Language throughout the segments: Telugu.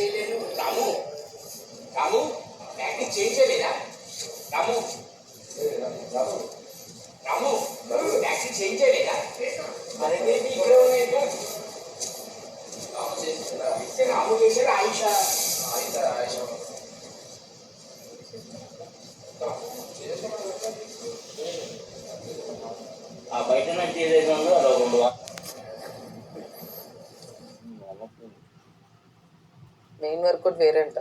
చేయలేదు. రాము రాము యాక్టింగ్ చేయలేదా? రాము రాము రాము యాక్టింగ్ చేయలేదా? మరి ఇక్కడ ఉన్నాయి. రాము చేశారు. ఆయుష ఆ బయట నుంచి ఏదైతే ఉందో అలా రెండు మెయిన్ వర్కౌట్ వేరేంట,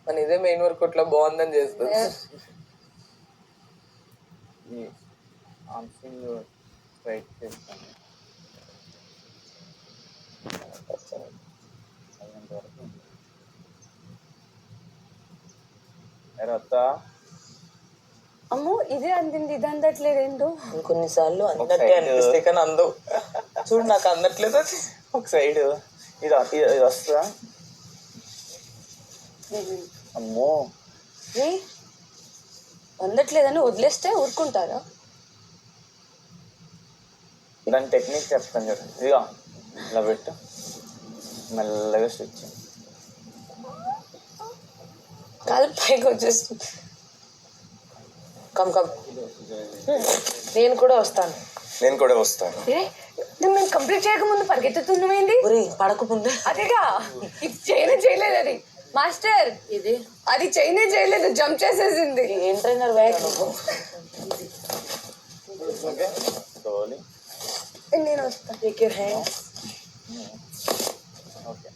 మన ఇదే మెయిన్ వర్కౌట్ లో బాగుందని చేస్తుంది. స్ట్రైట్ చేస్తాను వరకు. అమ్మో ఇదే అందింది, ఇది అందట్లేదు ఏంటో. కొన్నిసార్లు అందట్లే అనిపిస్తాయి కానీ అందవు. చూడు నాకు అందట్లేదు. ఒక సైడ్ ఇది ఇది వస్తుందా? అమ్మో అందట్లేదని వదిలేస్తే ఊరుకుంటారా? దాని టెక్నిక్ చెప్తాను చూడండి. ఇదిగా ఇలా పెట్టు, మెల్లగా స్టిచ్. కాలు పైకి వచ్చేస్తుంది. కమ్ కమ్, నేను కూడా వస్తాను. మేము కంప్లీట్ చేయకముందు పరిగెత్తుతున్నామేంటి? పడకముందే అదేగా చేయలేదు అది మాస్టర్. ఇది అది చేయలేదు, జంప్ చేసేసింది. ఏం ట్రైనర్ బ్యాగ్. నేను వస్తాను. Take your hand. ఓకే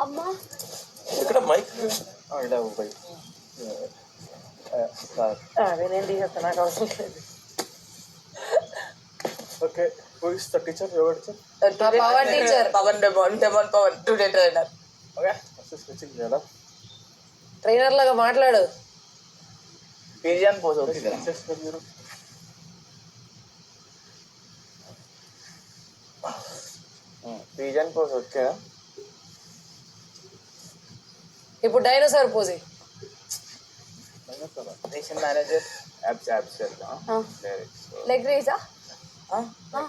అమ్మా ఇక్కడ మైక్ అదే నేను తీసేస్తాను, నాకు అవసరం లేదు. Okay, who is the teacher? Your teacher? Pavan teacher. Pavan today trainer. Okay, stitching చేయాలా? ట్రైనర్ లాగా మాట్లాడు. పిజియన్ పోజ్ ఓకే మీరు. Pigeon pose okay. ఇప్పుడు dinosaur pose. Nation manager apps leg రైజా?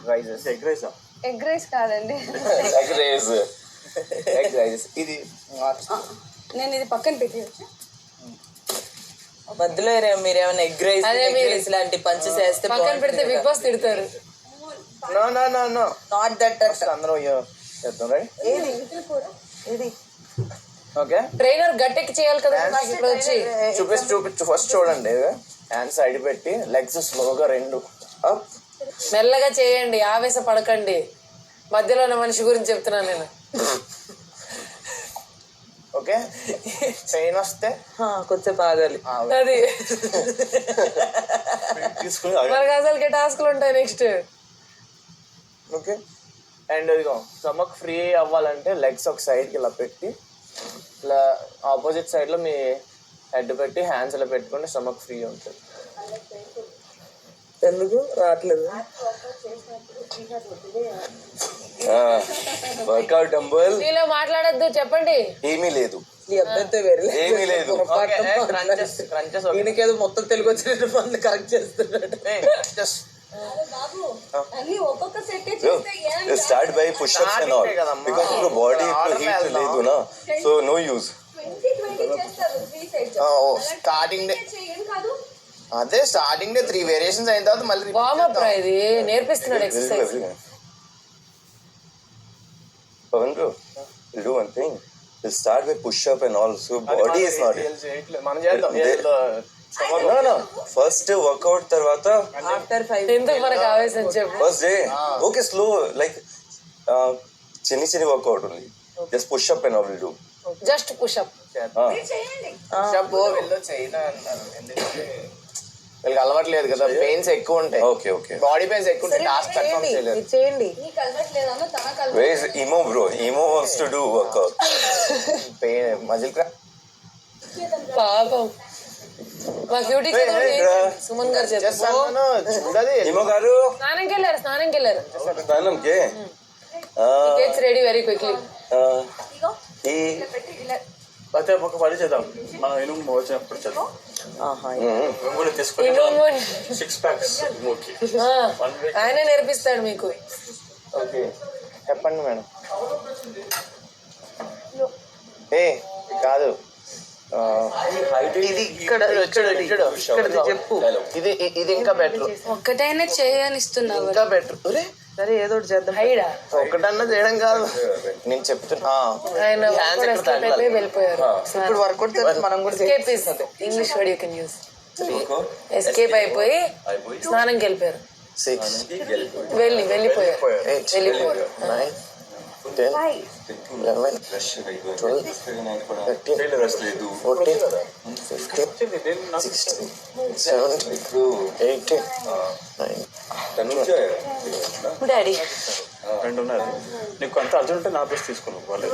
రైజెస్ ఎగ్ రైజా? ఎగ్ రైస్ కాదండి, ఎగ్ రైజెస్. ఇది నేను ఇది పక్కన పెట్టేయచ్చు. మధ్యలో మీరేమైనా ఎగ్ రైస్ లాంటి పంచెస్ వేస్తే పక్కన పెడితే బిగ్ బాస్ తిడతారు. No no no no not that touch. అందరూ చేద్దాం రైట్. ఏది ఓకే, ట్రైనర్ గట్టెక్కి చేయాలి కదా నాకు ఇప్పుడు వచ్చి. చూపించు ఫస్ట్ చూడండి. హ్యాండ్స్ సైడ్ పెట్టి లెగ్స్ స్లోగా రెండు అప్. మెల్లగా చేయండి, ఆవేశ పడకండి. మధ్యలో ఉన్న మనిషి గురించి చెప్తున్నాను నేను. ఓకే, పెయిన్ వస్తే కొంచెం ఆగాలి. అది మనకు అసలుకే టాస్క్లు ఉంటాయి నెక్స్ట్. ఓకే, అండ్ ఇదిగో స్టమక్ ఫ్రీ అవ్వాలంటే లెగ్స్ ఒక సైడ్కి ఇలా పెట్టి, ఇలా ఆపోజిట్ సైడ్లో మీ హెడ్ పెట్టి హ్యాండ్స్ ఇలా పెట్టుకుంటే స్టమక్ ఫ్రీ ఉంటుంది. ఎందుకు రావట్లేదు? వర్కౌట్ డంబుల్ ఇలా మాట్లాడద్దు, చెప్పండి. ఏమీ లేదు, ఈ అబ్బాయితో వేరే ఏమీ లేదు. ఈయనకేదో మొత్తం తెలుగు వచ్చినట్టు మంది కరెక్ట్ చేస్తున్నాడు. Start by pushups and all because ఇప్పుడు బాడీ ఇప్పుడు హీట్ లేదు నా, so no use. Starting day అదే స్టార్టింగ్ డే 3 వేరియేషన్స్ అయిన తర్వాత మళ్ళీ వార్మప్ రా, ఇది నేర్పిస్తున్నాడు exercise. Pavan bro, we'll do one thing. We'll start with push-up and all, so body is not... No. First workout తర్వాత ఆఫ్టర్ 5 ఎందుకు మనకు ఆవేశం చెప్పు. First day, okay, slow, like చిన్ని workout only. Just push-up and all we'll do. Just pushup వీళ్ళకి అలవాట్లేదు కదా, పెయిన్స్ ఎక్కువ ఉంటాయి. ఓకే బాడీ పెయిన్స్ ఎక్కువ ఉంటాయి, టాస్క్ పర్ఫామ్ చేయలేదు. చేయండి. Where is Emo bro? Emo wants to do workout. Pain muscle పాపం మా క్యూటీ సుమన్ గారు చేస్తారు. చూడది Emo గారు స్నానంకి వెళ్ళారు స్నానంకి రెడీ వెరీ క్విక్లీ. అయితే ఒక పని చేద్దాం, మనం ఇనుము వచ్చినప్పుడు చేద్దాం. ఆహా. ఇనుములు తీసుకొని ఇనుము. 6 packs ఇనుముకి. ఆ, 1 week. ఆయన నేర్పిస్తాడు మీకు. ఓకే చెప్పండి మేడం. ఏ కాదు ఇది ఇక్కడ చెప్పు. ఇది ఇది ఇంకా బెటర్, ఒక్కటైనా చేయనిస్తున్నావు ఇంకా బెటర్. సరే ఏదో ఒకటి చేద్దాం. హైడా ఒకటన్నా చేయడం కాదు, నేను చెప్తున్నా. ఆయన Hands ఎక్కడ escape అయిపోయి తగలాలి. వెళ్ళిపోయారు. ఇప్పుడు వర్కౌట్ చేస్తే మనం కూడా escape is English word you can use. Escape అయిపోయి స్నానంకి వెళ్ళిపోయారు. 6 వెళ్ళిపోయారు 8 వెళ్ళిపోయారు. 9 10 11 12 13 14 15 16 17 18 19 డాడీ 2 ఉన్నాయి. నీకు అంత అర్జెంట్ ఉంటే నా ప్లేస్ తీసుకున్నావు వాళ్ళు.